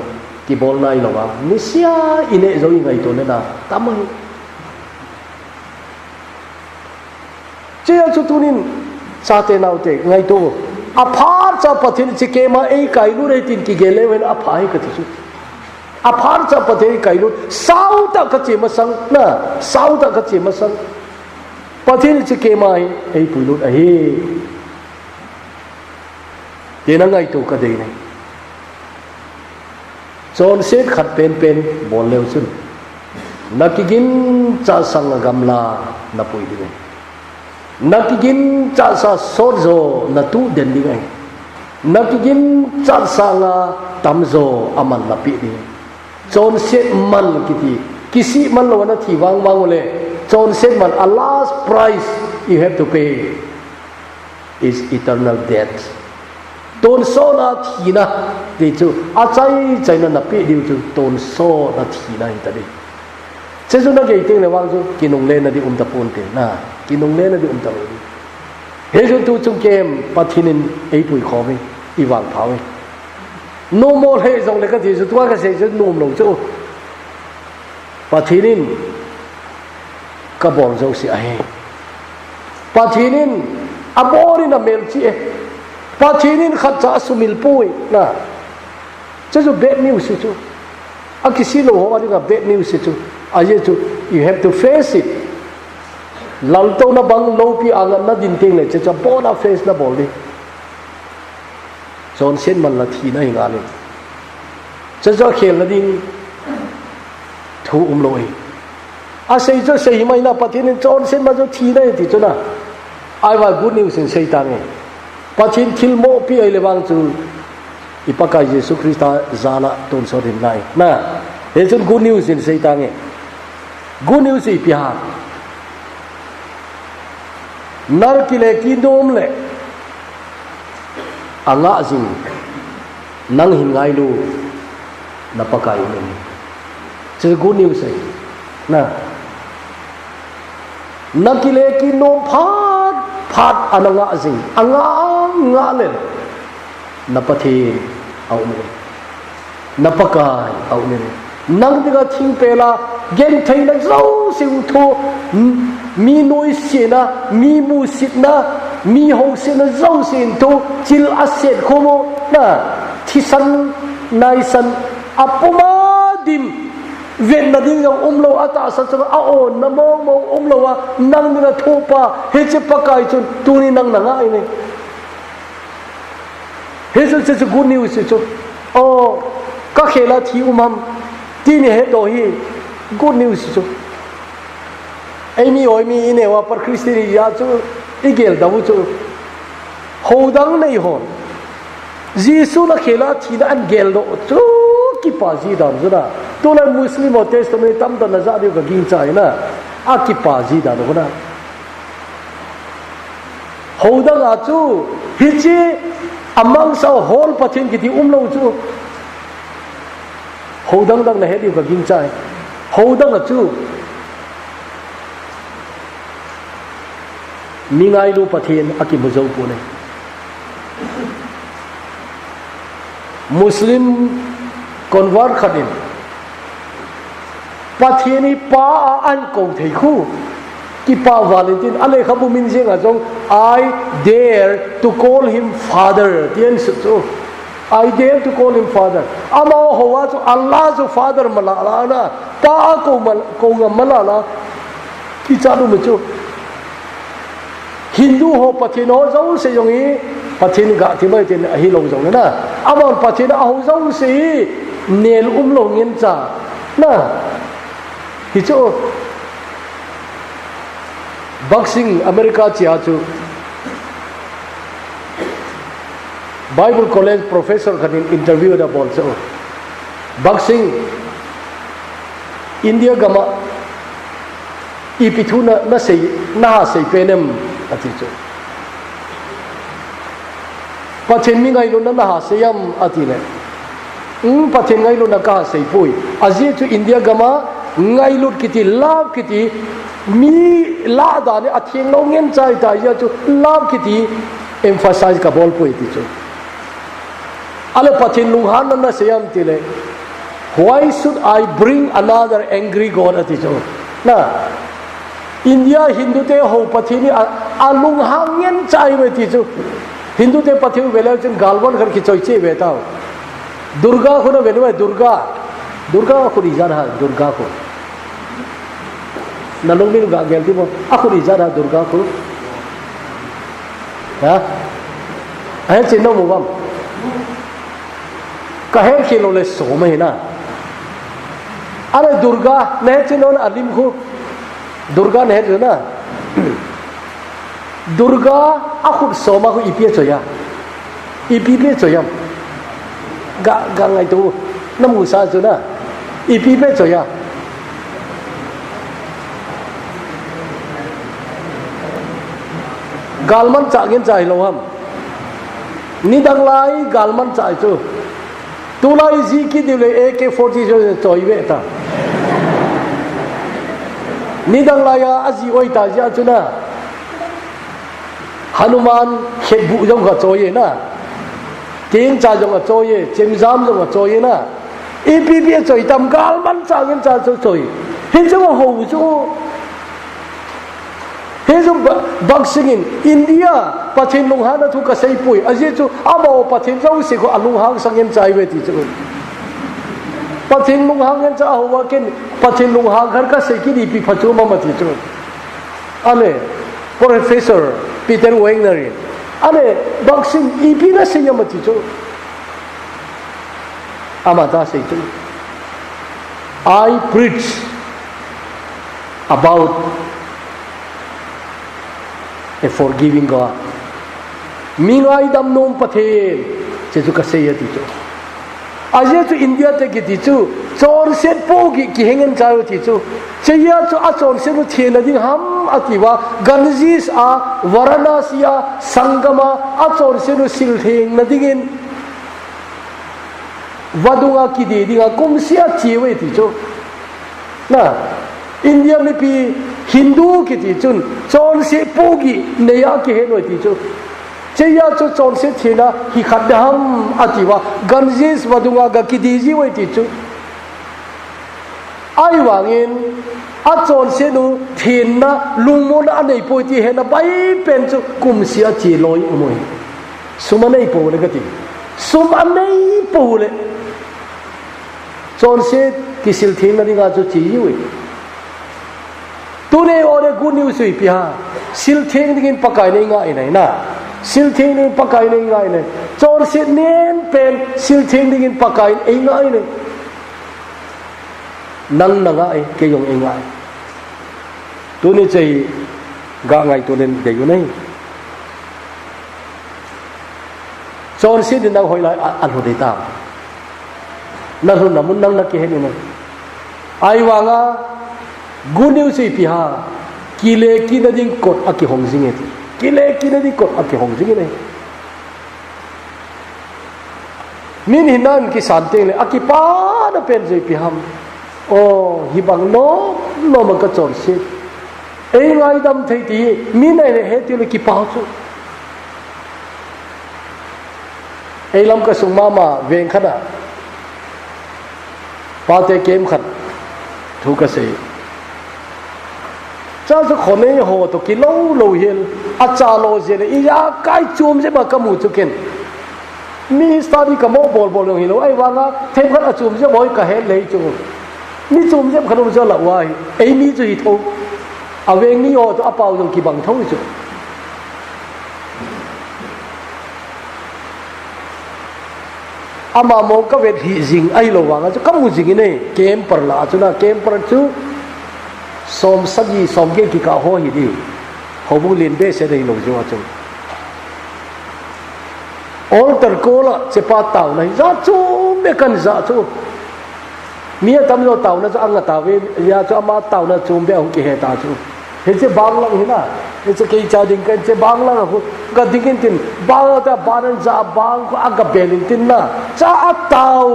ki bol nai lowa nisia ine zo ngai to ne na tamai che chu tunin sate naute ngai to aphar cha pathin chike ma ei kailu re tin ki gele wen aphai ka chu aphar cha pathe kailu sau ta ka che masang na sau ta ka che masang pathin chike ma ei pulut a he tena ngai to ka dei nei chon set khat pen bol leu sun nakigin cha sang gamla na pui di nakigin cha sa sorzo na tu den di ngai nakigin cha sanga tamzo aman na pi di chon set man kiti kisi man lo na thi wang le chon set man a last price you have to pay is eternal death tôn so na thi na de chu a chai na pi diu chu tôn so na thi na ta de che chu na ge ting le wang chu kinung le na di ta pon te na kinung le na di ta le he chu tu chung kem pathinin ei pui kho me I wang phao me no more he jong le ka thi chu tua ka se chu num lo chu pathinin ka bol zo si a he pathinin abori na mel chi e pathinin khatcha sumil pui na chu bad news chu akisi lo ho ani ga bad news chu aye chu you have to face it lalto na bang lo pi angan na din ting le chu bona face na bol di chon sen man la thi na hinga le chu khel na ding thu loi a sei chu sei mai na pathinin chon sen ma chu thi na ti chu na ai wa good news in sei ta nge pathin thil mo pi ai lewang chu ipaka Yesu Krista zala ton so rin nai na he chun good news in sei ta nge good news I pia nar kile kingdom le anga jing nang hin ngai lu na pakai ne chu good news ai na nakile kingdom phat ananga jing anga nga le napathe au ne napakai au ne nang diga thing pela gen thai na zo sing tho mi noi sina mi mu sitna mi ho sina zo sin tho chil aset khomo na thisan naisan apuma dim ven na ding yong lo ata sa sa a on na mo lo wa nang na thopa he che pakai chun tuni nang na ngai ne he chu good news chu o ka khela thi umam ti ne he do hi good news chu ai mi oi mi ine wa par Christian ya chu igel dawu chu hodang nei hon Jisu na khela thina an gel do chu ki pa ji dam zuna to la Muslim o testament tam da na za de ga ging chai na a ki pa ji da do na hodang a chu hi chi among sao hol pathin ki ti lo chu hodang dang na he di ga ging chai hodang a chu mingai lu pathin aki muzau pu ne Muslim convert khadim pathini pa an ko thei khu ki pa Valentine ale khabu min jeng a jong I dare to call him father tien su chu I dare to call him father ama howa chu Allah chu father malala na pa ko malala ki cha du mu chu Hindu ho pathin ho zo se yong hi pathin ga thi mai tin hi lo jong na amon pathin a ho zo se nel lo ngin cha na hi chu boxing America chia chu Bible college professor khan interview da bol chu boxing India gama ipithuna na sei na sei penem ati chu pathin mi ngai lo na ha seyam ati le pathin ngai lo na ka sei pui aji chu India gama ngai lut kiti love kiti mi la da ne athing lo ngen chai ta ya chu love kiti emphasize ka bol pui ti chu ale pathin lung han na seyam ti le why should I bring another angry god ati chu na India Hindu te ho pathini alung hangen chai we ti chu Hindu te pathiu vela chen galwan khar ki choi che ve ta Durga ko na venwa Durga ko ri jan ha Durga ko nalung min ga gel ti mo akuri jan ha Durga ko ha ai chen no mo bam ka he khelo le so me na are Durga ne chen on alim ko Durga ne na Durga akhut soma ko ipie choya ipipe choyam ga ngai tu namu sa chu na ipipe choya galman cha gen chai lo ham ni dang lai galman chai chu tu lai ji ki dile AK-47 choi ve ta ni dang lai aji oi ta ja chu na Hanuman khebu jong ka choye na ting cha jong ka choye chimjam jong ka choye na EPP choi tam galman cha gen cha choi hin jong ho chu he jong boxing in India pathin lung han thu ka sei pui aje chu amo pathin jo se ko alung hang sangen chai we ti chu pathin lung hang gen cha ho wa ken pathin lung hang khar ka sei ki di pi phachu ma ma ti chu ale Professor Peter Wagner ane boxing ipi na siya mati chu amata say chu I preach about a forgiving God mingai dam nom pathe che chu ka say ati chu aje chu India te ki ti chu chor set po ki hengen cha ti chu cheya chu a chor se nu thena ding ham atiwa ganjis a varanasi a sangama a chor se nu sil theng na dingin vadunga ki de dinga kumsia chiwe ti chu na India mi pi Hindu ki ti chun chor se po gi neya ki hen ti chu cheya chu chor se thena hi khadham atiwa ganjis vadunga ga ki di ji we ti chu ai wangin a chon se nu thin na lungmon a nei poi ti hena bai pen chu kum sia chi loi umoi sumanei po le gati sumanei po le chon se kisil thin na ringa chu chi wi tu ne ore good news wi pi ha sil theng dingin pakai nei nga ai na sil theng dingin pakai nei nga ai chon se nen pen sil theng dingin pakai ei nga ai nang nanga ai ke yong engai tu ni chơi gà ngày tu nên cái này cho nên xin năng hồi lại ăn hồi đấy ta năng hồi nằm muốn năng là cái hết này ai vang à guneu si pi ha kile kina ding kot aki hong jing et kile kina ding kot aki hong jing ne min hinan ki santeng le aki pa na pen jai pi ham o hi bang no ma ka chor se ei ngai dam thei ti min ai he ti le ki pa chu ei lam ka sung ma veng khana pa te kem khat thu ka se cha cho khổ này hồ tổ kỳ lâu lâu hiền cha lâu gì đấy ý cái chùm chứ mà cái mù chú kiến mi study cái mô bol lâu hiền lâu ai vang á thêm cái chùm chứ mỗi cái hết lấy chùm mi chùm chứ không cho là hoài ấy mi chú hít thôi về mi hồ cho bao dùng kỳ bằng thôi chứ mà một cái việc hiện diện ai lâu vang á chứ cái mù gì này kem per là chú na kem per chú som saji som ke ki ka ho hi di ho bu lin be se dei lo jo chu altar ko la che pa tau nai za chu me kan za chu mia tam lo tau na cha anga ta ve ya cha ma tau na chum be ho ki he ta chu he che bang lang hi na he che ke cha ding kan che bang lang ho ga dingin tin ba ta baran za bang ko aga belin tin na cha tau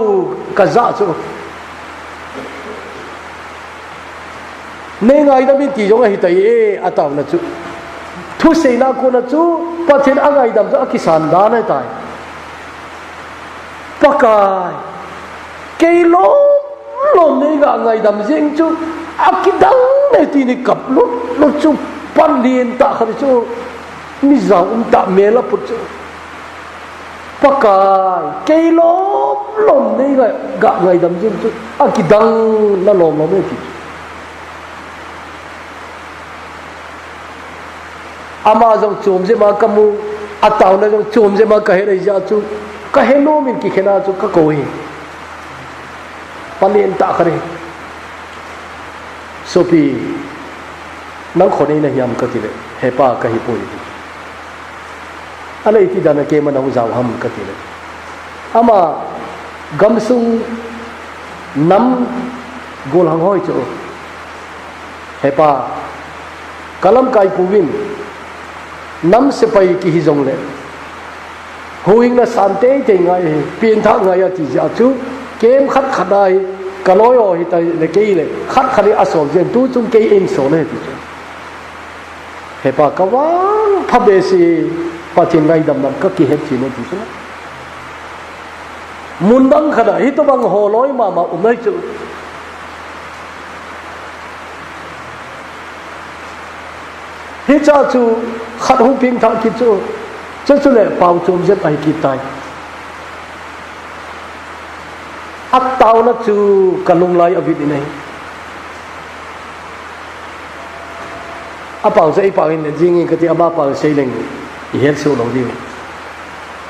ka za chu nên ngày đó mình chỉ giống như thế à tao là chú thu xây na cô là chú bắt thiên anh ngày đâm cho cái sàn đá này tại bắt cái lốm này ngày đâm riêng chú cái đắng này thì này cặp lúc chú bắt liền tạ khởi chú mi giàu tạ mẹ là bút chú bắt cái lốm này ngày đâm riêng chú cái đắng là lốm này thì ama jong chum je ma kamu ataw na jong chum je ma kahe rai ja chu kahe no min ki khena chu ka koi palien ta khare sopi nang khone na hiam ka ti le he pa ka hi poi ala iti dana ke ma na jaw ham ka ti le ama gamsung nam gol hang hoi chu he pa kalam kai puwin nam se pai ki hi jong le hoing na sante te ngai pin tha ngai ati ja chu kem khat khadai kaloi o hi tai le ke le khat khali asol jen tu chung ke im so le ti he pa ka wang pha be si pa chin ngai dam dam ka ki het chi ne ti chu mun bang khada hi to bang ho loi ma umai chu hi cha chu khát hung ping thang kít chú lệ bao chôm rất ai kít tai ắt tao nó chú cần lung lai ở vị này bao sẽ bao hình riêng cái thì bao xây lên hiện số lâu đi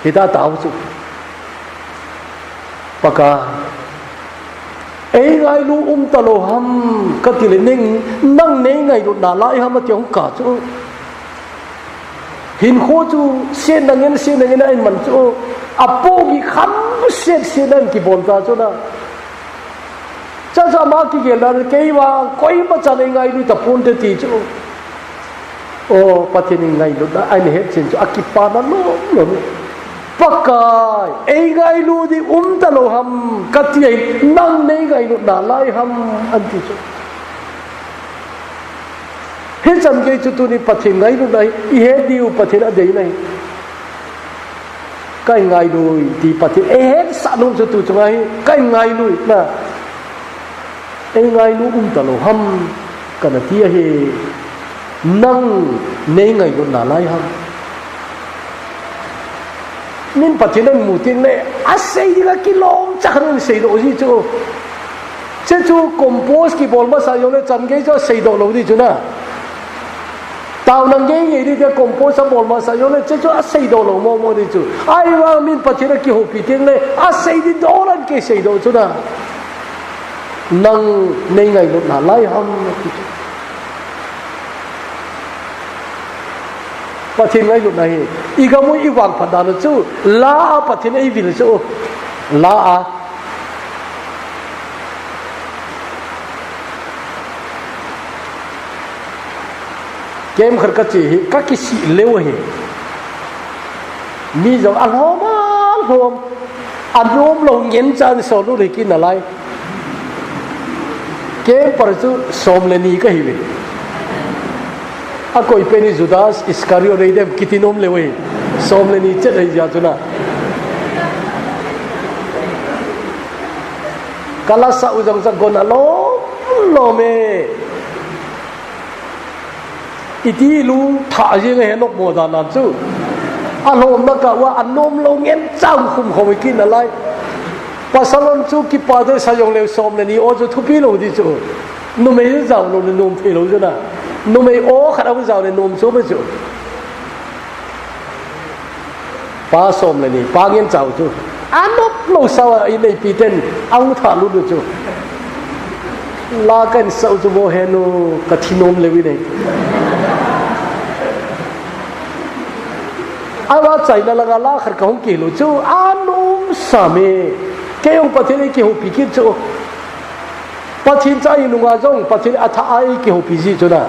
thì ta tao chú baka ấy ngay lu talo ham cái thì lên nên năng nấy ngày đột đá lại ham mà tiếng cả chú hin kho chu sen na ngin ai man chu apo gi kham sen nan ki bon ta chu na cha ma ki gel na ke wa koi ma cha ngai lu ta pon te ti chu o pathin ngai lu da ai ne het chen chu akipa na no pakai ei ngai lu di ta lo ham ka ti nang nei ngai lu da lai ham an ti chu hết chân cái chú tu đi pathin ngay lúc đấy hết điều pathin ở đấy này cái ngày đuổi thì pathin hết sẵn luôn chú tu cho ngay cái ngày đuổi là ngày lúc talo ham cái này thì he năng nei ngày lúc nào lại ham nên pathin nó mù tiếng này xây đi cái kilo chắc nó xây độ gì chú chứ chú compose cái bồn mà sao vậy chân cái cho xây độ lâu đi chú na tao năng nghe gì đi cái compose bol mà sao vậy chứ cho xây đồ lỗ mò đi chứ ai mà mình bắt chước cái hộp tiếng này xây đi đó là cái xây đồ chứ na năng nên ngày lúc nào lấy ham ปะทินไงลุนะเฮอีกมุอีวางพัดานจูลาปะทินไอวิลจูลาเกมขรกจีกักิสิเลวเฮมีจงอันหอมหอมอันรวมลงเย็นจานสอนลูกกินอะไรเกมปรจุสมเลนีก็ฮิวิako ipeni Judas Iscariot reide kitinom lewe somle ni chet rei ja tuna kala sa ujang sa gona lo me iti lu tha je nge nok mo da na chu alom na ka wa anom lo ngem chang khum khom kin alai pasalon chu ki pa do sa yong le somle ni o chu thupi lo di chu no me zang lo nom phe lo chu na nôm ấy ó khát ông giàu này nôm số mấy chỗ ba xôm này ba nghìn giàu chứ ăn nốt lâu sau ấy này bị tên ông thả luôn được chứ la cái sau cho bố hẹn nó cái thi nôm lấy này ai bảo chạy là la khát không kêu chứ ăn nôm sao mẹ cái ông bắt thế này kêu bị kia chứ bắt thiên trái nung à giống bắt thiên à thà ai kêu bị gì chứ na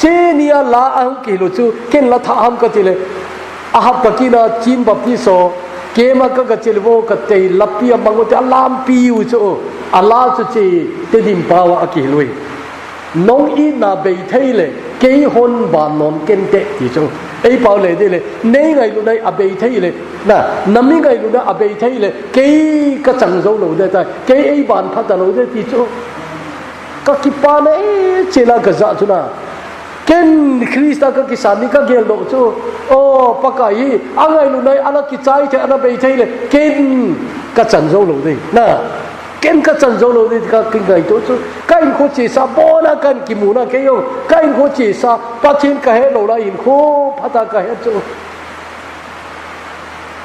chế nia la ang kilo chu ken la tha ham ka tile a hap ka kina chin bap ti so ke ma ka chil wo ka te lapi amang te alam pi u chu ala chu chi te dim pawa a ki lui nong i na bei theile ke hon ba non ken te ti chu ei pau le de le nei ngai lu nai a bei theile na nami ngai lu na a bei theile ke ka chang zo lo de ta ke ei ban pha ta lo de ti chu ka ki pa ne chela ka za chu na ken Krista ka kisani ka gel do chu o pakai angai lu nai ana ki chai the ana bei thei le ken ka chan zo lo dei na ken ka chan zo lo dei ka kin gai to chu ka in kho chi sa bo na kan ki mu na ke yo ka in kho chi sa pathin ka he lo la in kho phata ka he chu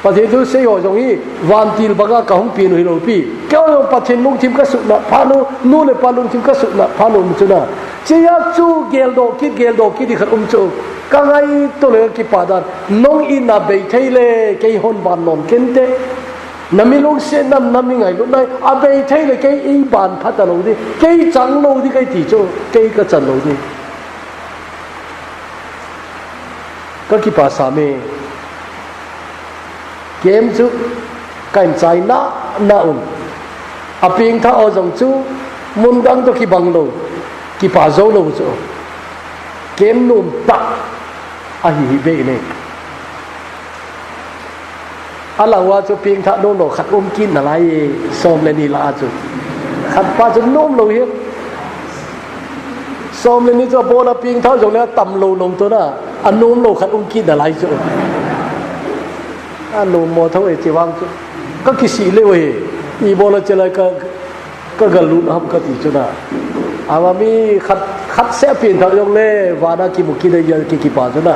pathin tu se yo jong hi van til baga ka hong pi no hi lo pi ke yo pathin lung thim ka su na phanu nu le pa lung thim ka su na phanu mu chu na chia chu gel do ki di khat chu ka ngai to le ki padan nong in na bei theile ke hon ban non kente nami long se nam nami ngai lu nai a bei theile ke i ban phat lo di ke chang lo di kai ti chu ke ka chan lo di ka ki pa sa me game chu kan chai na a ping tha o jong chu mun dang to ki bang lo ki pa zo lo chu kem num ta a hi be ne ala wa chu ping tha no khat kin na lai som le ni la chu khat pa chu nom lo hi som le ni chu bo la ping tha jong le tam lo long to na an nom lo khat kin na lai chu an nom mo thau e chi wang chu ka ki si le we i bo la chela ka galu na hab ka ti chu na awa mi khat se pin thau jong le wa na ki mu ki de ya ki pa chu na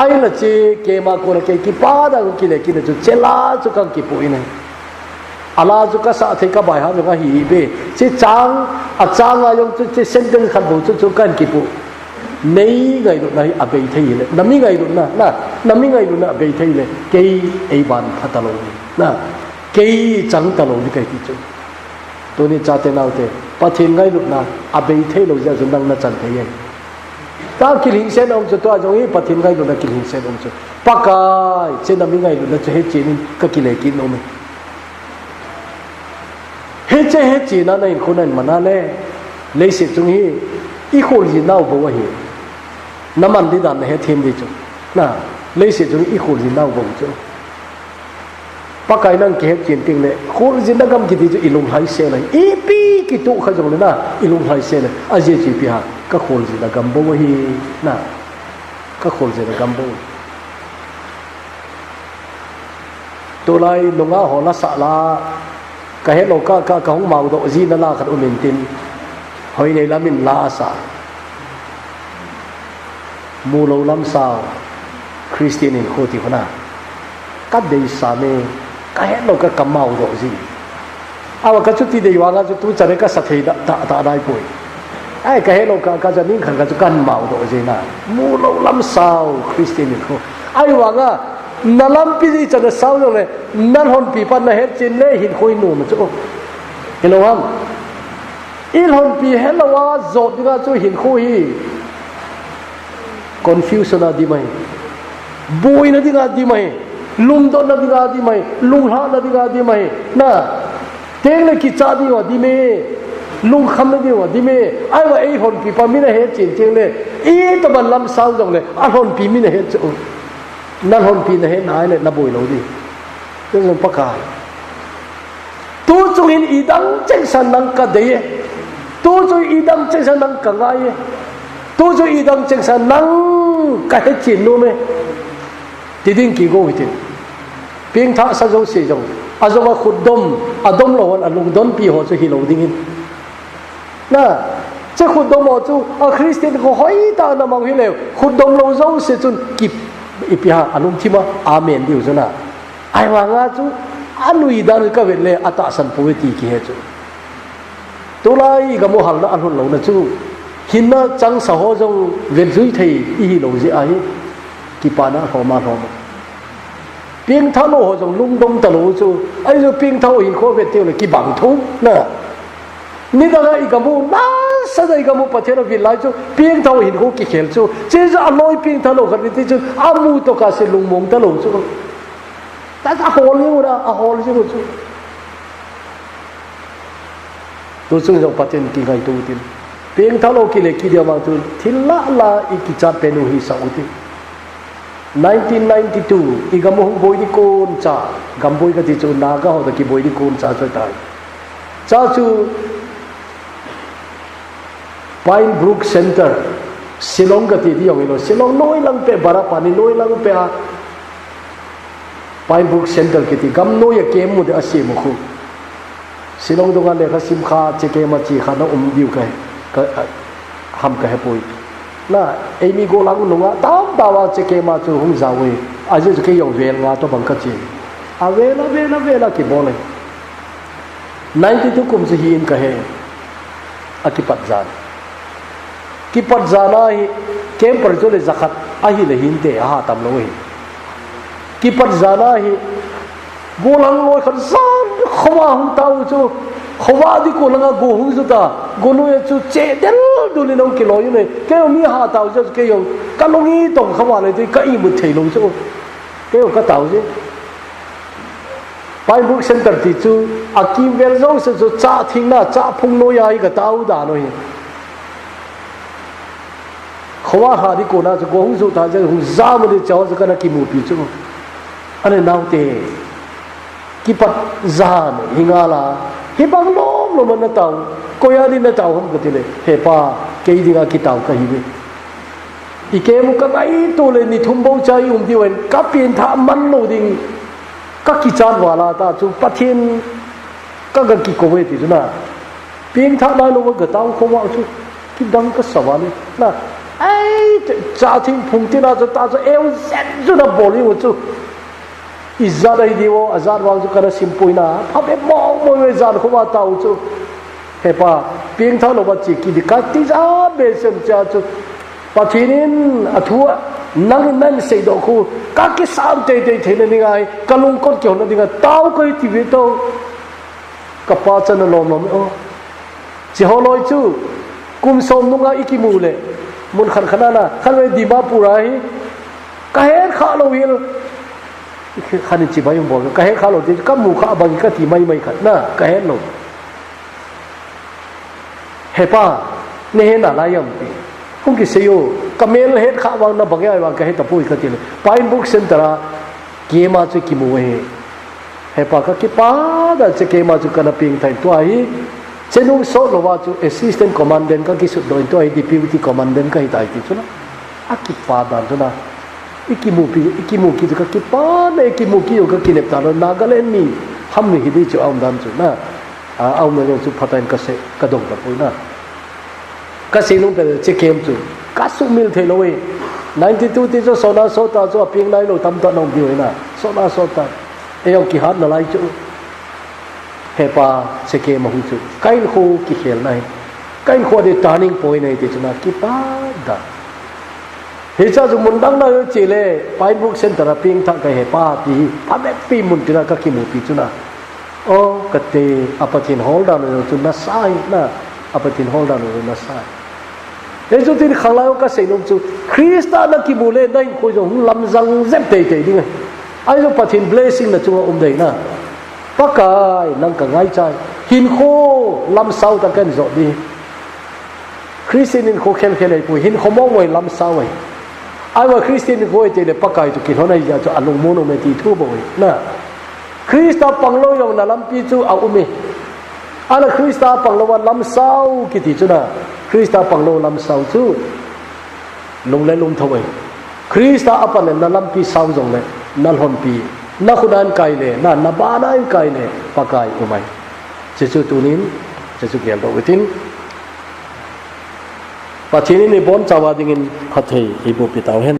ai là chi ke ma ko la ke ki pa da ki le ki de chu chela chu ka ki pu ine ala chu ka sa the ka bai ha ga hi be chi chang a yong chu chi sen deng khat bu chu kan ki pu nei ngai lu nai a bei thei le nami ngai lu na nami ngai lu na bei thei le ke ei ban phata lo na ke chang ta lo ni kai ti chu to ni cha te nau te pathin ngai lu na a bei thei lo ja chu nang na chan thei ta kilin sen om chu to jong hi pathin ngai lu na kilin sen om chu pakai chen nami ngai lu na chu he chin ka kile kin om he che he chi na nei khunan mana le se chung hi i khol ji nau bo hi naman di dan he them di chu na le se chung i khol ji nau bo chu pakai nang ke chin ting le khol ji na gam ki di chu ilung hai se lai i pi ki tu kha jong le na ilung hai se le a je chi pi ha ka khol ji na gam bo hi na ka khol ji na gam bo to lai longa ho la sa la ka he lo ka hong mau do ji na la khat umin tin hoi nei lamin la sa mu lo lam sa Christian in khoti hona ka dei sa me ka he lo ka kamau do ji awa ka chu ti dei wa ga chu tu chare ka sa thei da dai poi ai cái nó cả cho nên khăn căn màu độ gì nè mua lâu lắm sao Christian không ai hoàng à nà lắm cái gì cho nó sao rồi này nà hồn bị pan là hết trên này hiện khôi nụ mà chỗ hiểu không ít hồn bị hết làว่า dột đi ra chỗ hiện khôi confusion là đi mày bôi nó đi ra đi mày lung đó nó đi ra đi mày lung hạ nó đi ra đi mày nè tiếng này kí cha đi vào đi mày lung khăm nó đi vào đi mày ai mà ấy hồn bị pan mình là hết trên tiếng này ít tao bằng làm sao rồi này ai hồn bị mình là hết chỗนั่นคนปีนเห็นหายเลยนับบุยเราดิเรื่องประกาศตัวจงอินอีดังเจงสันนังกะเดียตัวจงอีดังเจงสันนังกะไงตัวจงอีดังเจงสันนังกะเฮจินนู้ไหมที่ดิ้งกี่โกวิติเพียงท่าสัจจ์จงอาจจะว่าขุดดมอาดมเราวันลุงดมปีหัวจะหิโลดิ้งน่ะจะขุดดมว่าจูคริสเตียนเขาหอยตาหน้ามังหิเลวขุดดมเราเจ้าเสียจนกิบอีพิหาอนุทิมาอาเมนดิวจุนะไอ้ว่างาจูอนุยดานก็เวลอัตสันปุเวตีกี่เหตุตัวไรก็โมหัลนะอันหุ่นเหล่านั้นจูหินน่ะจังสาวจงเวรจุยไทยอีเหล่าจีไอกีปานะหอมาหอมเพียงเท่าโลหจงลุ่มดมตะโลจูไอ้จูเพียงเท่าหินโคเวตีเลยกีบังทุกนะนี่ตอนนั้นอีกมูน่าสัตย์อีกมูประเทศเราวิลไลจูเพียงเท่าหินโคกิเขลจูเจ้าอร่อยเพียงเท่าโลกันที่จูอามูตกาเสลุงมงตะโลจูแต่ถ้าฮอลเลยนะฮอลจูตัวซึ่งเราประเทศกี่ไงตัวที่เพียงเท่าโลกิเลกิเดียวมาจูทิลละอีกจัดเป็นอุฮิสาอุติ1992อีกมูบอยดิโกนจ้ากำบอยก็ที่จูนากาเขาตะกี้บอยดิโกนจ้าช่วยตายจ้าจูPine Brook Center, Silong ka ti diong ilo. Silong noi lang pe bara pani noi lang pe a Pine Brook Center kiti gam noi ya kem mu de asim khu. Silong dongan le khasim kha cheke ma chi kha na diu kai ka ham ka hepoi. Na emi go lang nunga tam dawa cheke ma chu hung zawe. Aje ke yong vel nga to bang ka chi. A vela ki bole. 92 kum ji hin ka he. Akipat zan. Kipat zanai kem perjole zakat ahi lehinte aha tam loi kipat zanai golang loi khan san khawa hum tau chu khawa di ko langa go hum zu ta gonu ye chu che del duli lo ki loi ne ke mi ha tau chu ke yo ka longi tong khawa le ti ka i mu thei lo chu ke yo ka tau je Pine Brook Center ti chu akim vel zo se chu cha thing na cha phung no ya i ka tau da no hi khwa ha di ko na chu go hung su ta je hung za mo de chaw zu kana ki mu pi chu ane nau te ki pat zan hingala hi bang lom lo man tau ko ya ni na tau hum ka ti le he pa ke di ga ki tau ka hi we i ke mu ka ai to le ni thum bo chai di wen ka pin tha man lo ding ka ki chan wala ta chu pathin ka ga ki ko we ti na pin tha lai lo ga tau ko wa chu ki dang ka sawale na ai cha thing phung ti na ta cho eo zen chu na boli wo chu izar ai diwo azar wal chu kana simpui na pha be mo mo we zan ko wa tau chu he pa ping tha lo ba chi ki di ka ti za be sem cha chu pathinin athua nang sei do khu ka ki sam te thene ni ngai kalung kot kyo na dinga tau kai ti ve to ka pa chan lom o chi ho loi chu kum som nu nga ikimu le mun khan khana na khan we di ba pura hi ka he kha lo wil khan chi ba yong bo ka he kha lo ti ka mu kha bang ka ti mai khat na ka he lo he pa ne he na la yam ti kung ki seyo kamel het kha wang na bangya wang ka he ta pui ka ti Pine Brook Center ke ma chu ki mu he pa ka ki pa da che ke ma chu kana ping thai to ai chenung so lo wa chu assistant commandant ka ki su do to ai deputy commandant ka hi tai ti chu na aki pa da chu na ikimu ki ka ki pa na ikimu ki yo ka ki lep ta no Nagaland ni ham ni hi chu aum dan chu na aum ne chu phatain ka se ka dong ka pui na ka se nung pe che kem chu ka su mil the lo we 92 ti cho so na so ta cho ping lai lo tam ta nong bi na so na so ta e yo ki hat na lai chu he pa che ke ma hu chu kai khu ki khel nai kain kho de turning point nei ti chuna ki pa da he cha ju mun dang na yo chi le pai book center ping tha ka he pa ti pa me pi mun ti na ka ki mu pi chuna o kate apatin hold down no chuna sai na apatin hold down no na sai he chu tin khalao ka sei nom chu krista na ki mu le dai ko jo lam jang zep te te ding ai jo patin blessing na chu dei na pakai nang ka ngai chai hin kho lam sau ta kan zo di Christian in kho khen khen ai pu hin khomo wai lam sau ai ai wa Christian in kho te le pakai tu ki honai ja chu alung mo no me ti thu bo na Krista panglo yong na lam pi chu a umi ala Krista panglo wa lam sau ki ti chu na Krista panglo lam sau chu lung le lung thawai Krista apan na lam pi sau jong le nal hon pi na khudan kai le na ba na kai le pakai umai jesu tunin jesu gyal do witin patini ni bon chawa dingin phathei ibu pitau hen